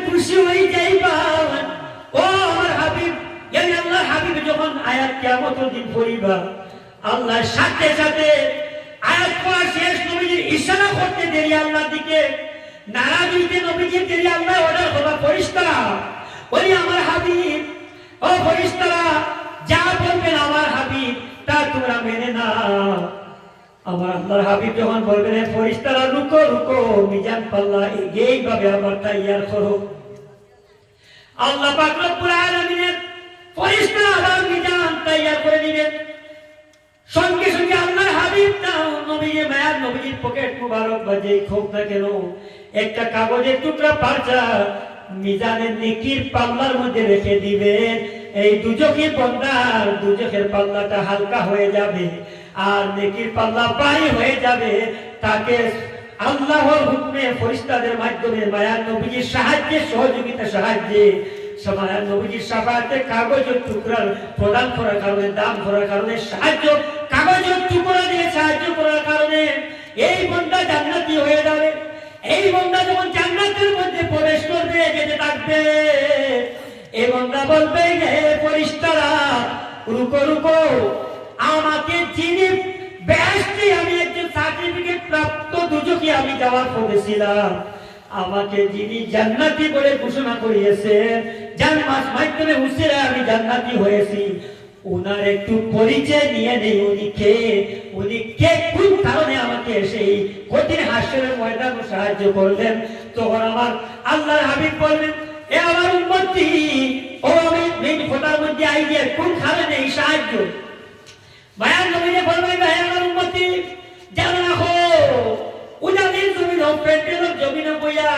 খুশি হয়ে যাইবা। ও আমার হাবিব, এই আল্লাহর হাবিব যখন আয়াত কিয়ামতের দিন পড়িবা, আল্লাহর সাথে সাথে আয়াত পড়া শেষ, নবীজির ইশারা করতে দেরি আল্লাহর দিকে, নারাজ হইতে নবীজির দেরি, আল্লাহ অর্ডার করবা ফেরেশতারা, ওই আমার হাবিব, ও ফেরেশতারা যা বলবেন আমার হাবিব তা তোমরা মেনে নাও। আমার আল্লাহর হাবিব যখন বলবেন ফেরেশতারা রুকো রুকো, মিজান পাল্লা এইভাবে আবার তৈয়ার করো। আল্লাহ পাক রব্বুল আলামিনের ফেরেশতারা আবার মিজান তৈয়ার করে দিবেন। সঙ্গে সঙ্গে আল্লাহর হাবিব নবীজি মায়ার নবীজির পকেট মুবারক বা যেই হোক না কেন একটা কাগজের টুকরা পারচা মিজানের নেকির পাল্লার মধ্যে রেখে দিবেন। এই দুজকের বান্দার দুজকের পাল্লাটা হালকা হয়ে যাবে আর নেকির পাল্লা ভারী হয়ে যাবে। তাকে আল্লাহর হুকুমে ফেরেশতাদের মাধ্যমে মায়ার নবীজির সাহায্যে সহযোগিতা সাহায্যে মায়ার নবীজির সাফাতে কাগজের টুকরা প্রদান করার কারণে, দান করার কারণে, সাহায্য কাগজের টুকরা দিয়ে সাহায্য করার কারণে এই বান্দা জান্নাতি হয়ে যাবে। এই বান্দা যখন জান্নাতের মধ্যে প্রবেশ করবে, যেতে থাকবে, এই বান্দা বলবে হে ফেরেশতারা রুকো রুকো, আমাকে যিনি বেহেশতে আমি একজন সার্টিফিকেট প্রাপ্ত দুজকে আমি যাওয়ার করেছিলাম, আমাকে যিনি জান্নাতি বলে ঘোষণা করিয়েছেন, যার মাধ্যমে হুসেরা আমি জান্নাতি হয়েছি, ওনার একটু পরিচয় নিয়ে নেই। উনি কে কোন কারণে আমাকে সেই কঠিন হাসরের ময়দানে সাহায্য করলেন। তখন আমার আল্লাহর হাবিব বললেন এ আমার উম্মতি, ও আমি মেন খোদার মধ্যে আইডিয়া কোন কারণে এই সাহায্য। মায়ার নবীকে বলবেন হে আমার উম্মতি, জানো রাখো উনাদের জমিন পেটের জমিনে বইয়া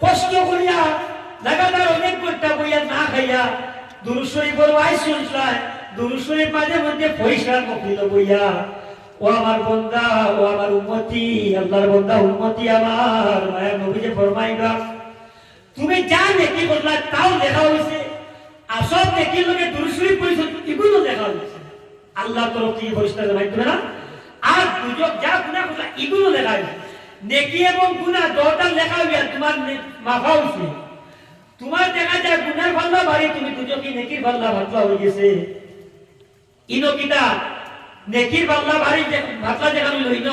কষ্ট করিয়া লাগাতার অনেক ঘন্টা বইয়া না খাইয়া দুরূদ শরীফ বড় শুনছায়, দুরূদ শরীফ মাঝে মধ্যে পয়সার মফিল বইয়া, ও আমার বান্দা, ও আমার উম্মতি, আল্লাহর বান্দা উম্মতি আমার, মায়ার নবীকে ফরমাইবা তুমি যা নেকি বললা তাও দেখা হয়েছে, আসব নেকি লোকে দুরূদ শরীফ পড়ছো এগুলো দেখা হয়েছে আল্লাহ তরফ থেকে ফেরেশতাদের মাধ্যমে না। আর দুজক যা গুনাহ করলা এগুলো লেখা হয়েছে, নেকি এবং গুনাহ দুটো লেখা হইয়া তোমার মাফা হইছে। তোমার দেখা যায় গুনার পাল্লা ভারী, তুমি দুজকি নেকির পাল্লা ভাতলা হয়ে গেছে। ইনো কিতা নেকির পাল্লা ভারী ভাতলা দেখা হইল ন,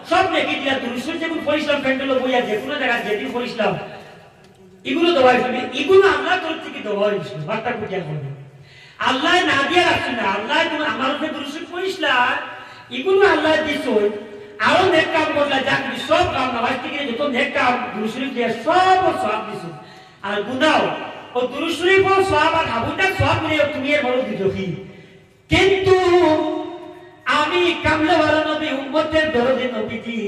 সব নেকি দিয়া দুরূদ শরীফ যেমন পড়িছিলাম প্যান্ডেল বইয়া যে কোনো জায়গা যেদিন পড়িছিলাম এগুলো দেওয়া হয়েছিল, এগুলো আল্লাহ তরফ থেকে দেওয়া হয়েছিল। বার্তা কুটিয়া করবে আল্লাহ না দিয়ে রাখছে না, আল্লাহ তুমি আমার উপরে দুরূদ শরীফ পড়িছিলা এগুলো আল্লাহ দিছ, আরো নেক কাম করলা, যা সব কাম নামাজ থেকে যত নেক কাম দুরূদ শরীফ দিয়ে সব সব দিছ। আর গুনাহ ও দুরূদ শরীফ ও সব আর হাবুটা সব মিলে তুমি এর বড় দিজকি। কিন্তু আমি কামলাওয়ালা নবী, উম্মতের দরদে নবীজি,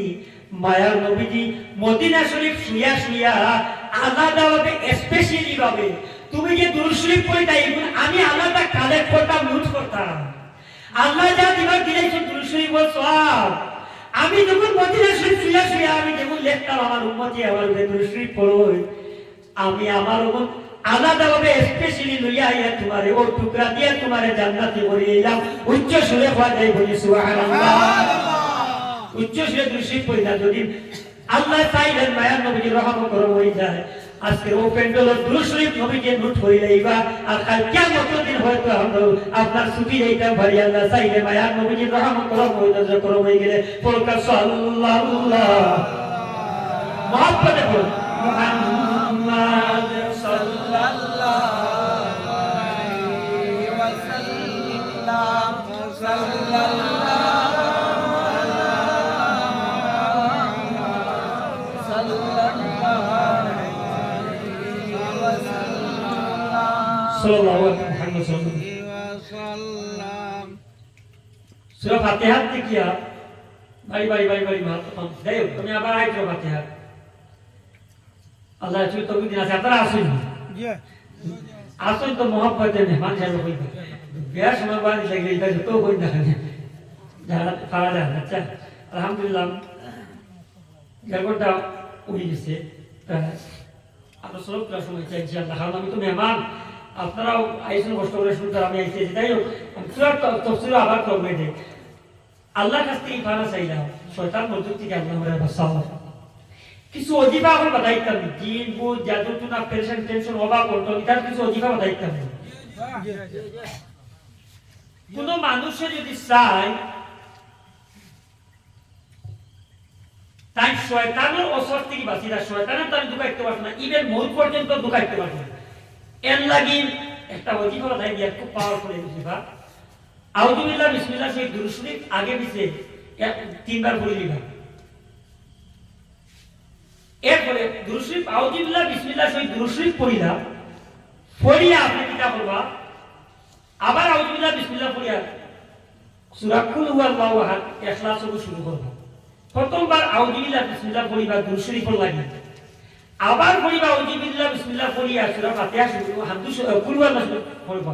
মায়ার নবীজি মদিনা শরীফ শুয়া শুয়া আলাদাভাবে স্পেশালি ভাবে তুমি যে দুরূদ শরীফ পড়িতা এগুলো আমি আলাদা কালেক্ট করতাম, নোট করতাম। আল্লাহ যা দিবার দিয়েছেন দুরূদ শরীফ ও সওয়াব, আমি যখন মদিনা শরীফ শুয়া শুয়া আমি যেমন লিখতাম আমার উম্মতি আমার দুরূদ শরীফ পড়ই, আমি আমার উম্মত আলাদাভাবে স্পেশালি লইয়া আইয়া তোমারে ও টুকরা দিয়া তোমারে জান্নাতে করে এলাম। উচ্চ সুরে পড়া যায় বলি সুবহানাল্লাহ, উচ্চ সুরে দুরূদ শরীফ পড়িলা যদি আল্লাহ চাইলেন মায়ার নবীজি রহমত করম হয়ে যায়। আজকে ও প্যান্ডেলের দুরূদ শরীফ নবীকে নোট হয়ে যাইবা, আর কাল কিয়ামতের দিন হয়তো আমরা আপনার ছুটি এইটা ভারি আল্লাহ চাইলে মায়ার নবীজি রহমত করম হয়ে গেলে পড়কা সাল্লাল্লাহু মুহাম্মদ মুহাম্মদ সাল্লাল্লাহু আলাইহি ওয়াসাল্লাম সাল্লাল্লাহু সূরা ফাতিহা দেখিয়া বাড়ি বাড়ি বাড়ি বাড়ি মাত্র দেয় তুমি আবার আইছো ফাতিহা। আল্লাহ চুই তো দিন আছে আপনারা আসুন, আসুন তো মোহাম্মতে মেহমান সাহেব হইবে বিয়ার সময় বাড়ি লাগলে এটা তো কই দেখা যায় যারা পারা যায়। আচ্ছা আলহামদুলিল্লাহ গল্পটা উঠে গেছে, আরো সব সময় চাইছি আল্লাহ, কারণ আমি তো মেহমান, আপনারাও আইসুন কষ্ট করে শুনতে, আমি আইসি যাই হোক তফসিল আবার করবে যে আল্লাহর কাছ থেকে ইফানা চাইলাম শয়তান মজুদ থেকে আল্লাহ বাঁচাও। কিছু অজিফা আমরা বাতাইতাম জিন ভূত জাদু টুনা পেরেশান টেনশন অভাব অনটন এটার কিছু অজিফা বাতাইতাম কোন মানুষে যদি চায় তাই শয়তানের অসর থেকে বাঁচিরা শয়তানের তার ঢুকাইতে পারবে না ইভেন মৌত পর্যন্ত ঢুকাইতে পারবে না এর লাগি একটা অজিফা বাতাই দিয়া খুব পাওয়ারফুল অজিফা আউযুবিল্লাহ বিসমিল্লাহ সেই দুরূদ শরীফ আগে পিছে তিনবার পড়ে দিবা এরপরে দুরূদ শরীফ আউযুবিল্লাহ বিসমিল্লাহ সেই দুরূদ শরীফ পড়িলা পড়িয়া আপনি কিটা করবা আবার আউযুবিল্লাহ বিসমিল্লাহ পড়িয়া সূরা কুল হুয়াল্লাহু আহাদ ইখলাস থেকে শুরু করবা প্রথমবার আউযুবিল্লাহ বিসমিল্লাহ পড়িবা দুরূদ শরীফ পড়লাগি আবার পড়িবা আউযুবিল্লাহ বিসমিল্লাহ পড়িয়া সূরা ফাতিহা শুরু হামদু কুল হুয়াল্লাহু পড়বা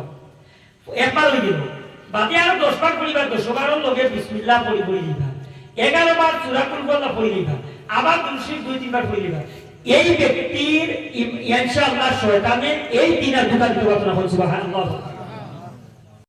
একবার হই গেল বাকি আর 10 বার পড়িবা 10 বারের লগে বিসমিল্লাহ পড়ি দিবা 11 বার সূরা কুল হুয়াল্লাহু পড়ি দিবা আবার দুরূদ শরীফ 2-3 বার পড়ি দিবা এই ব্যক্তির ইনশাআল্লাহ শয়তানে এই দিনা ঢুকা দিতে পারবে না সুবহানাল্লাহ